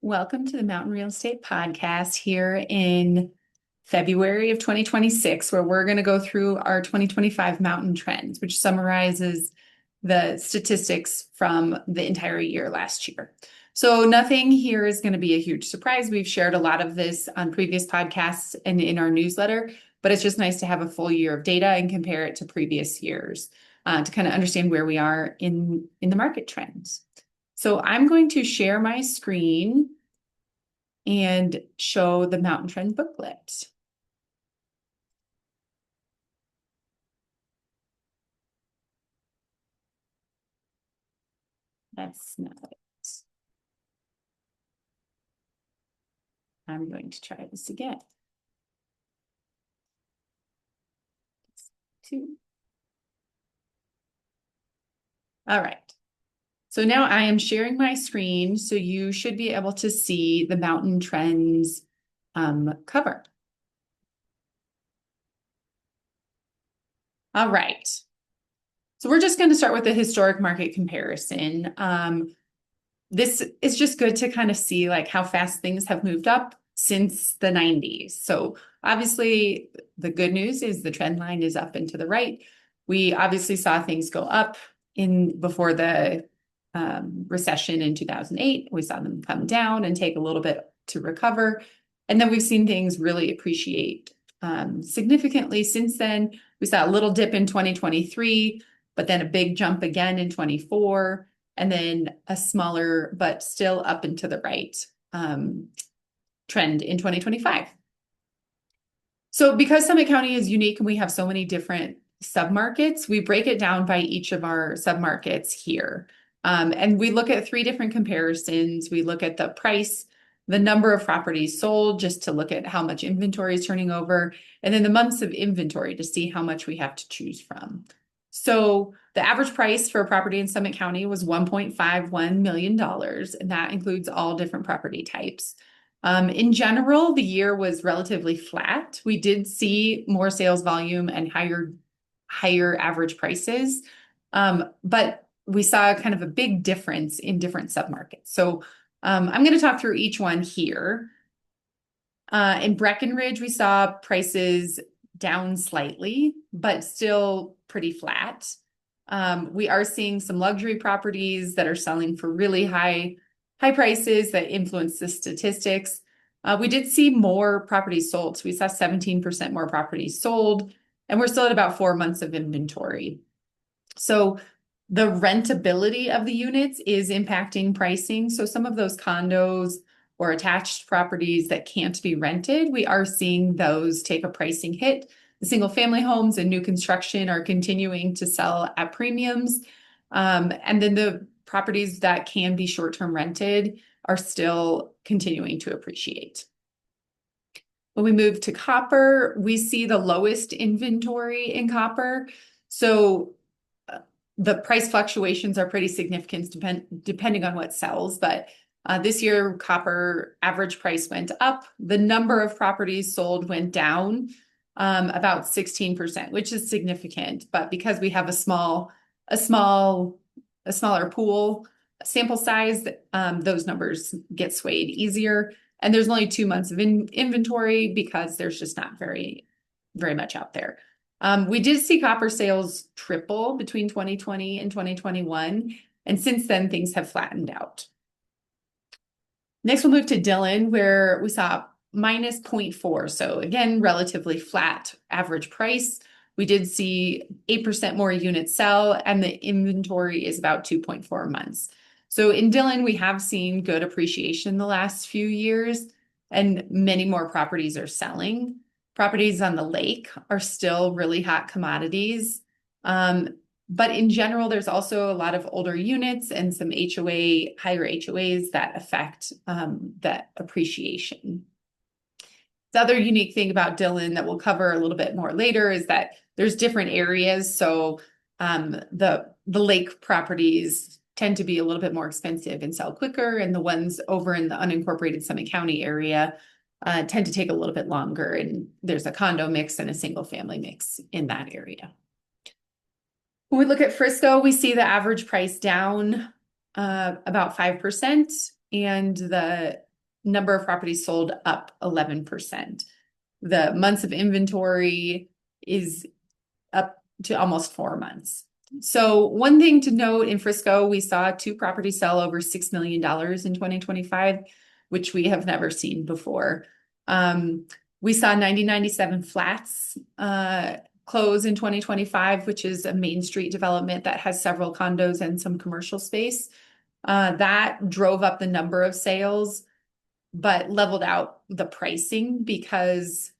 Welcome to the Mountain Real Estate Podcast here in February of 2026, where we're going to go through our 2025 mountain trends, which summarizes the statistics from the entire year last year. So nothing here is going to be a huge surprise. We've shared a lot of this on previous podcasts and in our newsletter, but it's just nice to have a full year of data and compare it to previous years to kind of understand where we are in the market trends. So I'm going to share my screen and show the Mountain Trend booklet. That's not it. I'm going to try this again. Two. All right. So now I am sharing my screen, so you should be able to see the Mountain Trends cover. All right. So we're just going to start with a historic market comparison. This is just good to kind of see like how fast things have moved up since the 90s. So obviously the good news is the trend line is up and to the right. We obviously saw things go up before the recession in 2008. We saw them come down and take a little bit to recover. And then we've seen things really appreciate significantly since then. We saw a little dip in 2023, but then a big jump again in 24, and then a smaller, but still up and to the right trend in 2025. So because Summit County is unique and we have so many different submarkets, we break it down by each of our submarkets here. And we look at three different comparisons. We look at the price, the number of properties sold, just to look at how much inventory is turning over, and then the months of inventory to see how much we have to choose from. So the average price for a property in Summit County was $1.51 million, and that includes all different property types. In general, the year was relatively flat. We did see more sales volume and higher average prices, but we saw kind of a big difference in different submarkets. So I'm going to talk through each one here. In Breckenridge, we saw prices down slightly, but still pretty flat. We are seeing some luxury properties that are selling for really high prices that influence the statistics. We did see more properties sold. So we saw 17% more properties sold, and we're still at about 4 months of inventory. So the rentability of the units is impacting pricing. So some of those condos or attached properties that can't be rented, we are seeing those take a pricing hit. The single family homes and new construction are continuing to sell at premiums. And then the properties that can be short-term rented are still continuing to appreciate. When we move to copper, we see the lowest inventory in copper. So the price fluctuations are pretty significant depending on what sells, but this year copper average price went up. The number of properties sold went down about 16%, which is significant. But because we have a smaller pool sample size, those numbers get swayed easier. And there's only 2 months of inventory because there's just not very much out there. We did see copper sales triple between 2020 and 2021, and since then things have flattened out. Next, we'll move to Dillon, where we saw minus 0.4. So again, relatively flat average price. We did see 8% more units sell, and the inventory is about 2.4 months. So in Dillon, we have seen good appreciation the last few years, and many more properties are selling. Properties on the lake are still really hot commodities. But in general, there's also a lot of older units and some higher HOAs that affect that appreciation. The other unique thing about Dillon that we'll cover a little bit more later is that there's different areas. So the lake properties tend to be a little bit more expensive and sell quicker, and the ones over in the unincorporated Summit County area tend to take a little bit longer, and there's a condo mix and a single family mix in that area. When we look at Frisco, we see the average price down about 5%, and the number of properties sold up 11%. The months of inventory is up to almost 4 months. So one thing to note in Frisco, we saw 2 properties sell over $6 million in 2025, which we have never seen before. We saw 9097 Flats close in 2025, which is a Main Street development that has several condos and some commercial space. That drove up the number of sales, but leveled out the pricing because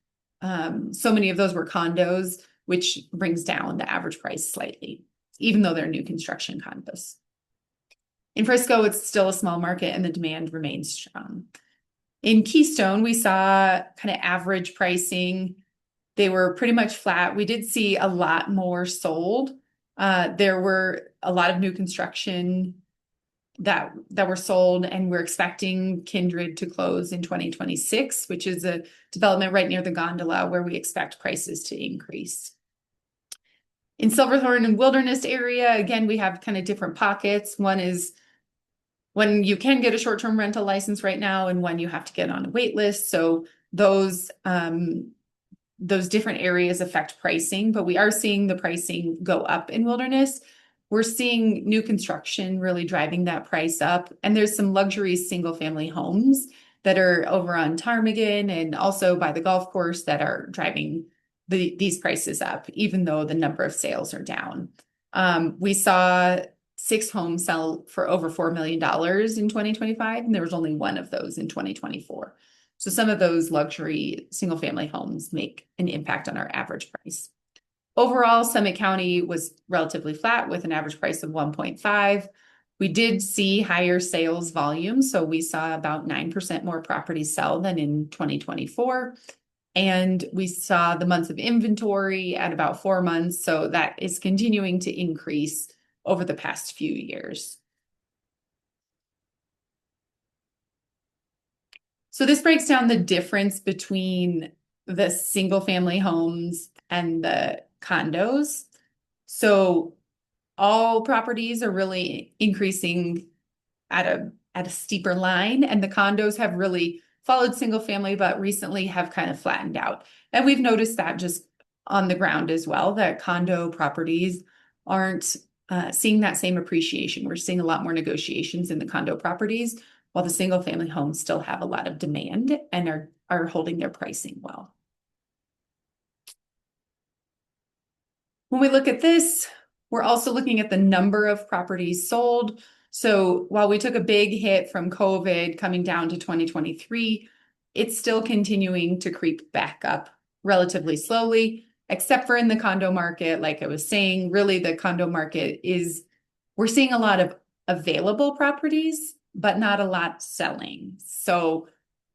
so many of those were condos, which brings down the average price slightly, even though they're new construction condos. In Frisco, it's still a small market and the demand remains strong. In Keystone, we saw kind of average pricing. They were pretty much flat. We did see a lot more sold. There were a lot of new construction that were sold, and we're expecting Kindred to close in 2026, which is a development right near the gondola where we expect prices to increase. In Silverthorne and Wilderness area, again, we have kind of different pockets. One is when you can get a short-term rental license right now and when you have to get on a wait list. So those different areas affect pricing, but we are seeing the pricing go up in Wilderness. We're seeing new construction really driving that price up. And there's some luxury single-family homes that are over on Ptarmigan and also by the golf course that are driving these prices up, even though the number of sales are down. We saw 6 homes sell for over $4 million in 2025, and there was only 1 of those in 2024. So some of those luxury single-family homes make an impact on our average price. Overall, Summit County was relatively flat with an average price of 1.5. We did see higher sales volume, so we saw about 9% more properties sell than in 2024. And we saw the months of inventory at about 4 months, so that is continuing to increase over the past few years. So this breaks down the difference between the single-family homes and the condos. So all properties are really increasing at a steeper line, and the condos have really followed single family, but recently have kind of flattened out. And we've noticed that just on the ground as well, that condo properties aren't seeing that same appreciation. We're seeing a lot more negotiations in the condo properties, while the single family homes still have a lot of demand and are holding their pricing well. When we look at this, we're also looking at the number of properties sold. So while we took a big hit from COVID coming down to 2023, it's still continuing to creep back up relatively slowly, except for in the condo market. Like I was saying, really the condo market we're seeing a lot of available properties, but not a lot selling. So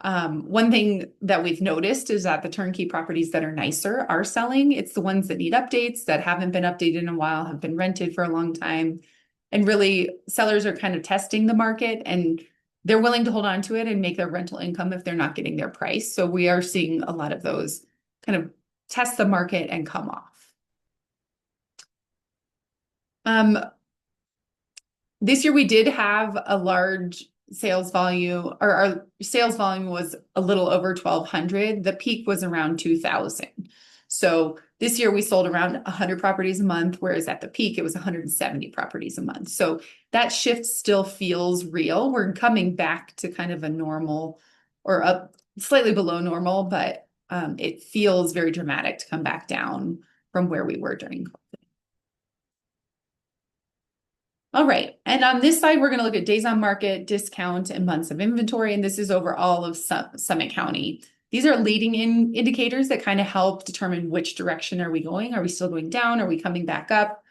one thing that we've noticed is that the turnkey properties that are nicer are selling. It's the ones that need updates, that haven't been updated in a while, have been rented for a long time. And really, sellers are kind of testing the market and they're willing to hold on to it and make their rental income if they're not getting their price. So we are seeing a lot of those kind of test the market and come off. This year we did have a large sales volume, or our sales volume was a little over 1,200. The peak was around 2,000. So this year we sold around 100 properties a month, whereas at the peak it was 170 properties a month. So that shift still feels real. We're coming back to kind of a normal or up slightly below normal, but it feels very dramatic to come back down from where we were during COVID. All right, and on this side, we're going to look at days on market, discount, and months of inventory, and this is over all of Summit County. These are leading indicators that kind of help determine which direction are we going. Are we still going down? Are we coming back up?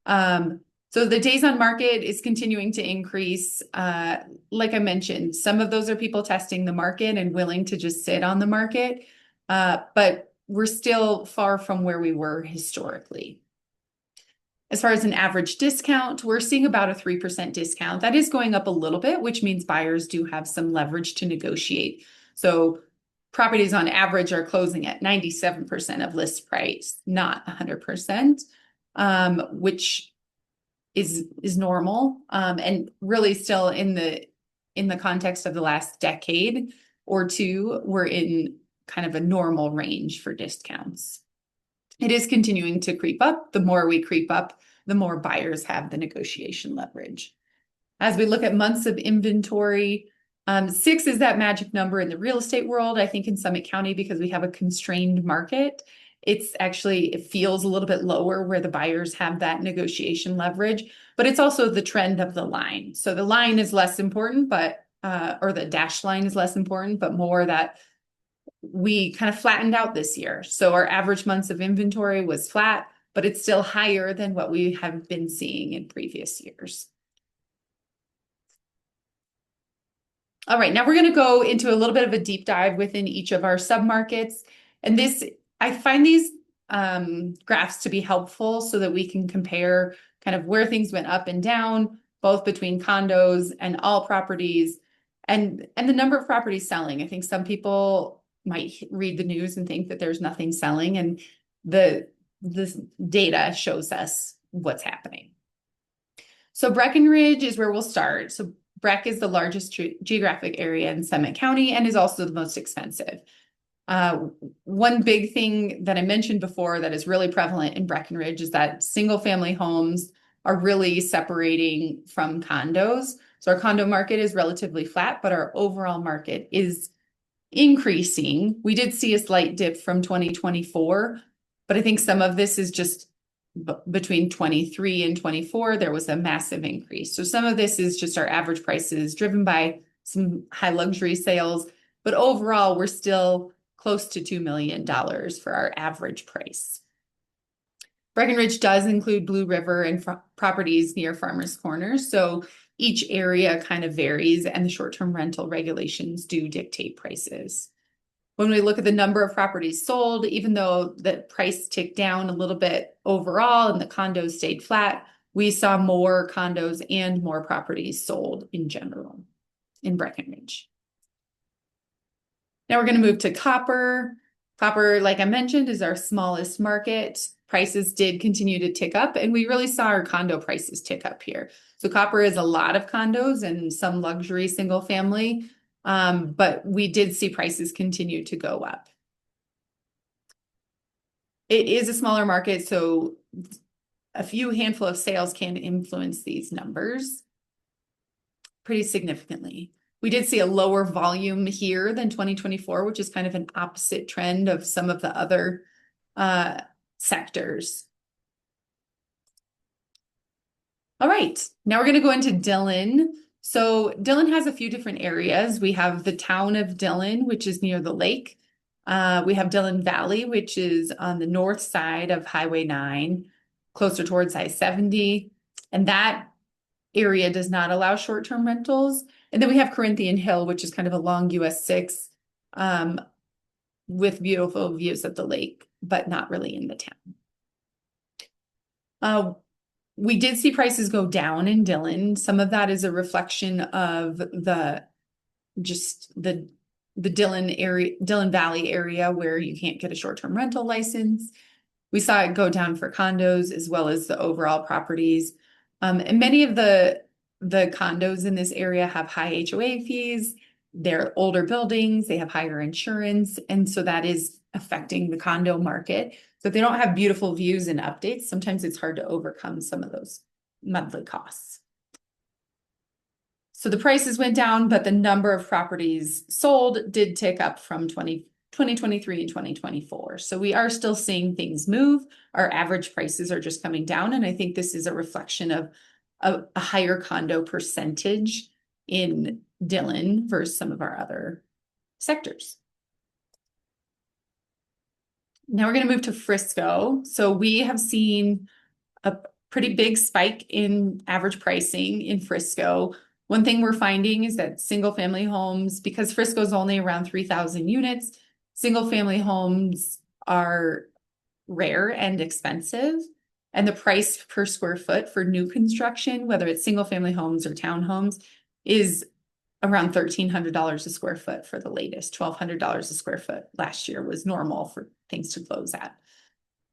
So the days on market is continuing to increase. Like I mentioned, some of those are people testing the market and willing to just sit on the market, but we're still far from where we were historically. As far as an average discount, we're seeing about a 3% discount. That is going up a little bit, which means buyers do have some leverage to negotiate. So properties on average are closing at 97% of list price, not 100%, which is normal, and really still in the context of the last decade. or two, we're in kind of a normal range for discounts. It is continuing to creep up. The more we creep up, the more buyers have the negotiation leverage. As we look at months of inventory, 6 is that magic number in the real estate world. I think in Summit County, because we have a constrained market, it feels a little bit lower where the buyers have that negotiation leverage, but it's also the trend of the line. So the line is less important, or the dash line is less important, but more that we kind of flattened out this year. So our average months of inventory was flat, but it's still higher than what we have been seeing in previous years. All right, now we're going to go into a little bit of a deep dive within each of our submarkets. And I find these graphs to be helpful so that we can compare kind of where things went up and down, both between condos and all properties, and the number of properties selling. I think some people might read the news and think that there's nothing selling, and this data shows us what's happening. So Breckenridge is where we'll start. So Breck is the largest geographic area in Summit County and is also the most expensive. One big thing that I mentioned before that is really prevalent in Breckenridge is that single family homes are really separating from condos. So our condo market is relatively flat, but our overall market is increasing. We did see a slight dip from 2024, but I think some of this is just between 23 and 24, there was a massive increase. So some of this is just our average prices driven by some high luxury sales, but overall, we're still close to $2 million for our average price. Breckenridge does include Blue River and properties near Farmers Corner. So each area kind of varies, and the short-term rental regulations do dictate prices. When we look at the number of properties sold, even though the price ticked down a little bit overall and the condos stayed flat, we saw more condos and more properties sold in general in Breckenridge. Now we're going to move to Copper. Copper, like I mentioned, is our smallest market. Prices did continue to tick up, and we really saw our condo prices tick up here. So Copper is a lot of condos and some luxury single family. But we did see prices continue to go up. It is a smaller market, so a few handful of sales can influence these numbers pretty significantly. We did see a lower volume here than 2024, which is kind of an opposite trend of some of the other sectors. All right, now we're going to go into Dillon. So Dillon has a few different areas. We have the town of Dillon, which is near the lake. We have Dillon Valley, which is on the north side of Highway 9, closer towards I-70. And that area does not allow short-term rentals. And then we have Corinthian Hill, which is kind of along US 6 with beautiful views of the lake, but not really in the town. We did see prices go down in Dillon. Some of that is a reflection of the Dillon area, Dillon Valley area where you can't get a short-term rental license. We saw it go down for condos as well as the overall properties. And many of the condos in this area have high HOA fees. They're older buildings, they have higher insurance, and so that is affecting the condo market. So if they don't have beautiful views and updates, sometimes it's hard to overcome some of those monthly costs. So the prices went down, but the number of properties sold did tick up from 2023 and 2024. So we are still seeing things move. Our average prices are just coming down, and I think this is a reflection of a higher condo percentage in Dillon versus some of our other sectors. Now we're going to move to Frisco. So we have seen a pretty big spike in average pricing in Frisco. One thing we're finding is that single family homes, because Frisco is only around 3,000 units, single family homes are rare and expensive. And the price per square foot for new construction, whether it's single family homes or townhomes, is around $1,300 a square foot for the latest. $1,200 a square foot last year was normal for things to close at.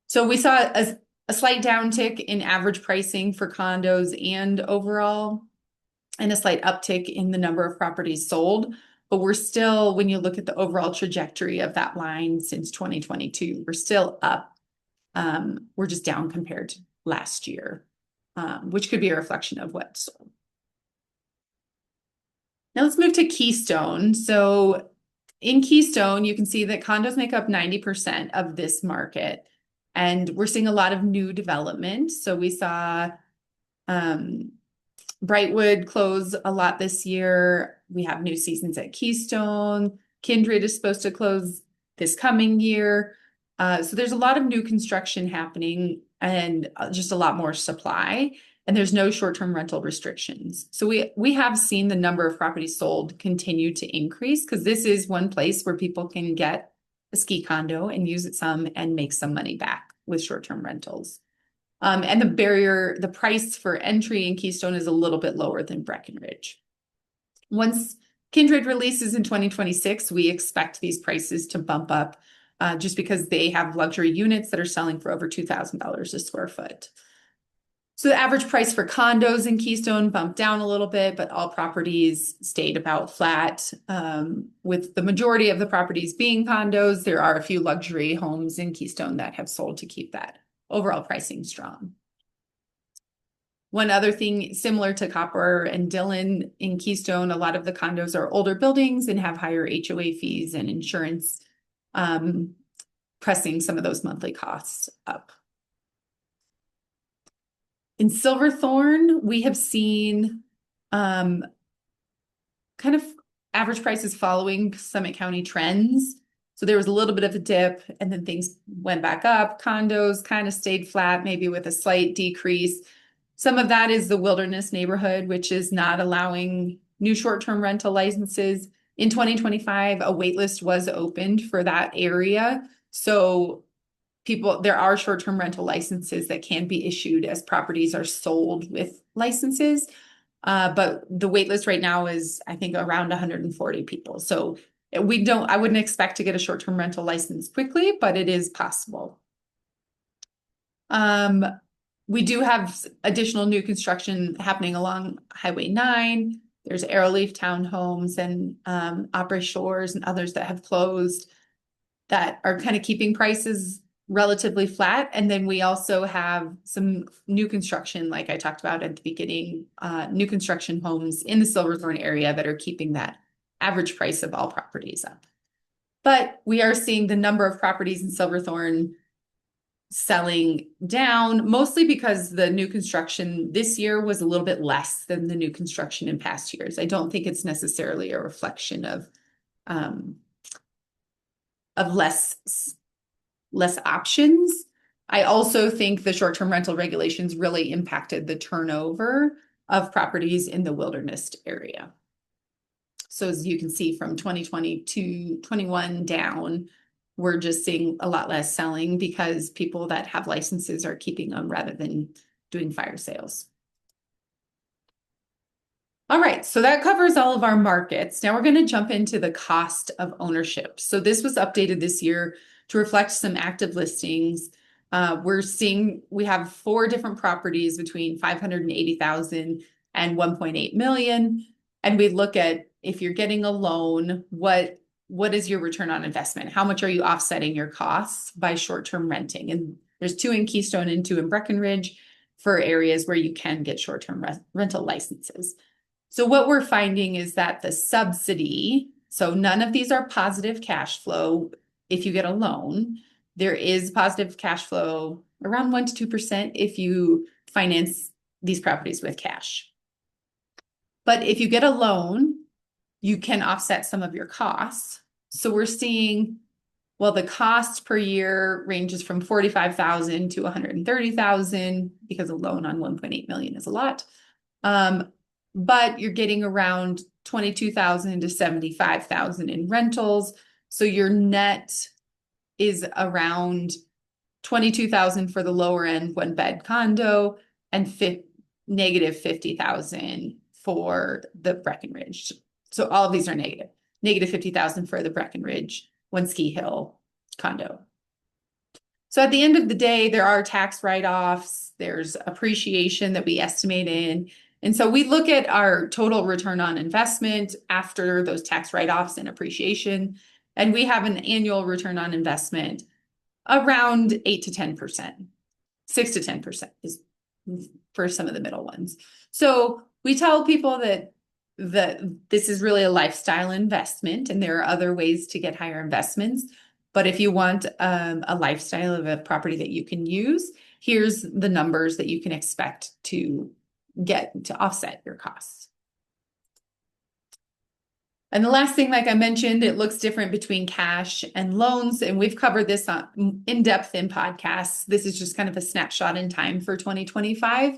So we saw a slight downtick in average pricing for condos and overall, and a slight uptick in the number of properties sold. but we're still, when you look at the overall trajectory of that line since 2022, we're still up. We're just down compared to last year, which could be a reflection of what sold. Now let's move to Keystone. So in Keystone, you can see that condos make up 90% of this market, and we're seeing a lot of new development. So we saw Brightwood close a lot this year. We have new seasons at Keystone. Kindred is supposed to close this coming year. So there's a lot of new construction happening and just a lot more supply. And there's no short-term rental restrictions. So we have seen the number of properties sold continue to increase because this is one place where people can get a ski condo and use it some and make some money back with short-term rentals. And the price for entry in Keystone is a little bit lower than Breckenridge. Once Kindred releases in 2026, we expect these prices to bump up just because they have luxury units that are selling for over $2,000 a square foot. So the average price for condos in Keystone bumped down a little bit, but all properties stayed about flat. With the majority of the properties being condos, there are a few luxury homes in Keystone that have sold to keep that overall pricing strong. One other thing similar to Copper and Dillon in Keystone, a lot of the condos are older buildings and have higher HOA fees and insurance, pressing some of those monthly costs up. In Silverthorne, we have seen kind of average prices following Summit County trends. So there was a little bit of a dip and then things went back up. Condos kind of stayed flat, maybe with a slight decrease. Some of that is the Wilderness neighborhood, which is not allowing new short-term rental licenses. In 2025, a waitlist was opened for that area. So there are short-term rental licenses that can be issued as properties are sold with licenses. But the wait list right now is, I think, around 140 people. So I wouldn't expect to get a short-term rental license quickly, but it is possible. We do have additional new construction happening along Highway 9. There's Arrowleaf Townhomes and Opera Shores and others that have closed that are kind of keeping prices relatively flat. And then we also have some new construction, like I talked about at the beginning, new construction homes in the Silverthorne area that are keeping that average price of all properties up. But we are seeing the number of properties in Silverthorne selling down, mostly because the new construction this year was a little bit less than the new construction in past years. I don't think it's necessarily a reflection of less options. I also think the short-term rental regulations really impacted the turnover of properties in the Wilderness area. So as you can see from 2020 to 21 down, we're just seeing a lot less selling because people that have licenses are keeping them rather than doing fire sales. All right, so that covers all of our markets. Now we're going to jump into the cost of ownership. So this was updated this year to reflect some active listings. We have 4 different properties between 580,000 and 1.8 million. And we look at, if you're getting a loan, what is your return on investment? How much are you offsetting your costs by short-term renting? And there's 2 in Keystone and 2 in Breckenridge for areas where you can get short-term rental licenses. So what we're finding is that the subsidy, so none of these are positive cash flow. If you get a loan, there is positive cash flow around 1 to 2% if you finance these properties with cash. But if you get a loan, you can offset some of your costs. So we're seeing, well, the cost per year ranges from $45,000 to $130,000 because a loan on 1.8 million is a lot. But you're getting around $22,000 to $75,000 in rentals. So your net is around $22,000 for the lower end 1-bed condo and negative $50,000 for the Breckenridge. So all of these are negative. Negative $50,000 for the Breckenridge 1 Ski Hill condo. So at the end of the day, there are tax write-offs, there's appreciation that we estimate in, And so we look at our total return on investment after those tax write-offs and appreciation, and we have an annual return on investment around 8 to 10%. 6 to 10% is for some of the middle ones. So we tell people that this is really a lifestyle investment, and there are other ways to get higher investments. But if you want a lifestyle of a property that you can use, here's the numbers that you can expect to get to offset your costs. And the last thing, like I mentioned, it looks different between cash and loans. And we've covered this in depth in podcasts. This is just kind of a snapshot in time for 2025.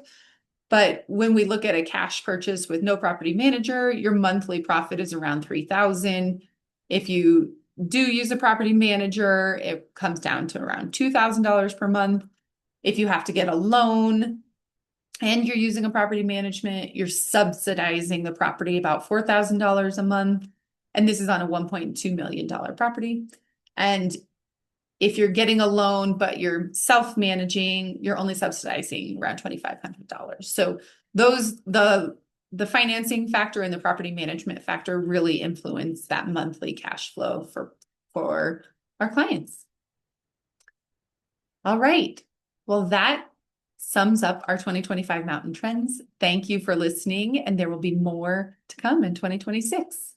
But when we look at a cash purchase with no property manager, your monthly profit is around $3,000. If you do use a property manager, it comes down to around $2,000 per month. If you have to get a loan and you're using a property management, you're subsidizing the property about $4,000 a month. And this is on a $1.2 million property. And if you're getting a loan, but you're self-managing, you're only subsidizing around $2,500. So the financing factor and the property management factor really influence that monthly cash flow for our clients. All right. Well, that sums up our 2025 mountain trends. Thank you for listening, and there will be more to come in 2026.